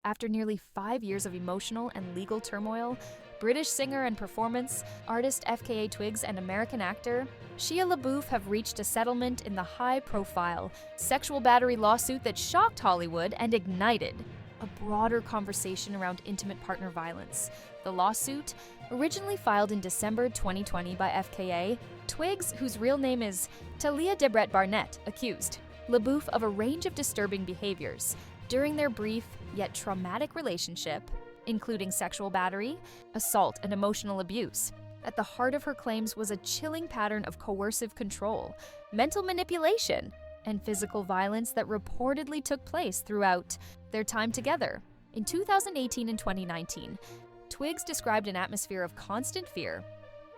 After nearly 5 years of emotional and legal turmoil, British singer and performance artist FKA Twigs and American actor Shia LaBeouf have reached a settlement in the high-profile sexual battery lawsuit that shocked Hollywood and ignited a broader conversation around intimate partner violence. The lawsuit, originally filed in December 2020 by FKA, Twigs, whose real name is Tahliah Barnett, accused LaBeouf of a range of disturbing behaviors during their brief yet traumatic relationship, including sexual battery, assault, and emotional abuse. At the heart of her claims was a chilling pattern of coercive control, mental manipulation, and physical violence that reportedly took place throughout their time together. In 2018 and 2019, Twigs described an atmosphere of constant fear,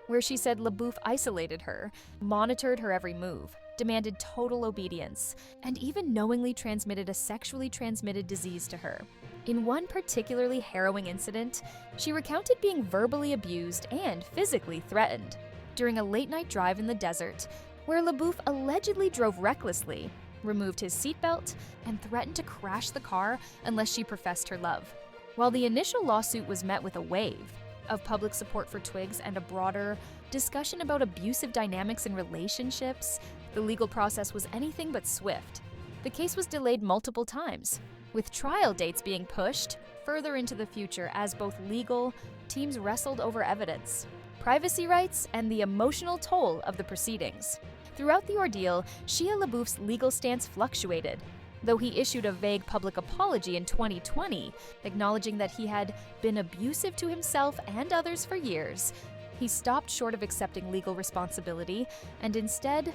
where she said LaBeouf isolated her, monitored her every move, demanded total obedience, and even knowingly transmitted a sexually transmitted disease to her. In one particularly harrowing incident, she recounted being verbally abused and physically threatened during a late-night drive in the desert, where LaBeouf allegedly drove recklessly, removed his seatbelt, and threatened to crash the car unless she professed her love. While the initial lawsuit was met with a wave of public support for Twigs and a broader discussion about abusive dynamics in relationships, the legal process was anything but swift. The case was delayed multiple times, with trial dates being pushed further into the future as both legal teams wrestled over evidence, privacy rights, and the emotional toll of the proceedings. Throughout the ordeal, Shia LaBeouf's legal stance fluctuated, though he issued a vague public apology in 2020, acknowledging that he had been abusive to himself and others for years. He stopped short of accepting legal responsibility and instead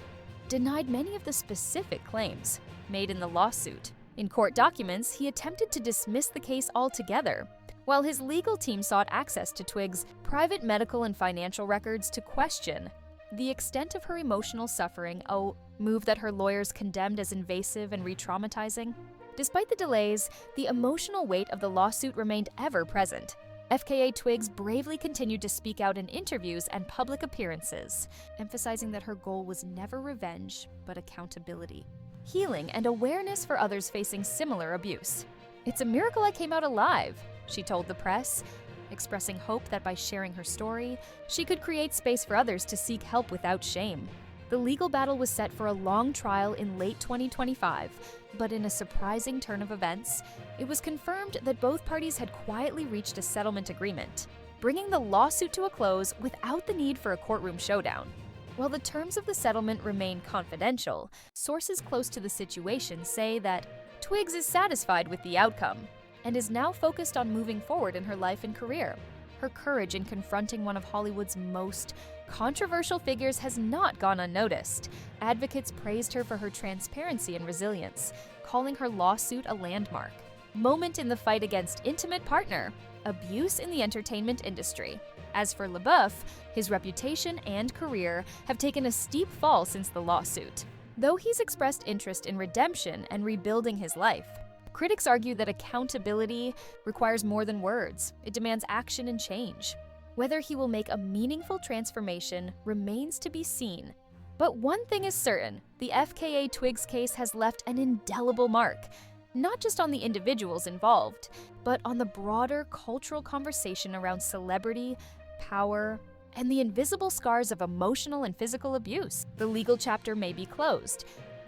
denied many of the specific claims made in the lawsuit. In court documents, he attempted to dismiss the case altogether, while his legal team sought access to Twigs' private medical and financial records to question the extent of her emotional suffering, a move that her lawyers condemned as invasive and re-traumatizing. Despite the delays, the emotional weight of the lawsuit remained ever present. FKA Twigs bravely continued to speak out in interviews and public appearances, emphasizing that her goal was never revenge, but accountability, healing, and awareness for others facing similar abuse. "It's a miracle I came out alive," she told the press, expressing hope that by sharing her story, she could create space for others to seek help without shame. The legal battle was set for a long trial in late 2025, but in a surprising turn of events, it was confirmed that both parties had quietly reached a settlement agreement, bringing the lawsuit to a close without the need for a courtroom showdown. While the terms of the settlement remain confidential, sources close to the situation say that Twigs is satisfied with the outcome and is now focused on moving forward in her life and career. Her courage in confronting one of Hollywood's most controversial figures has not gone unnoticed. Advocates praised her for her transparency and resilience, calling her lawsuit a landmark moment in the fight against intimate partner abuse in the entertainment industry. As for LaBeouf, his reputation and career have taken a steep fall since the lawsuit. Though he's expressed interest in redemption and rebuilding his life, critics argue that accountability requires more than words. It demands action and change. Whether he will make a meaningful transformation remains to be seen. But one thing is certain, the FKA Twigs case has left an indelible mark, not just on the individuals involved, but on the broader cultural conversation around celebrity, power, and the invisible scars of emotional and physical abuse. The legal chapter may be closed,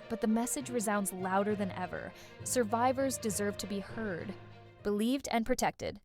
but the message resounds louder than ever. Survivors deserve to be heard, believed, and protected.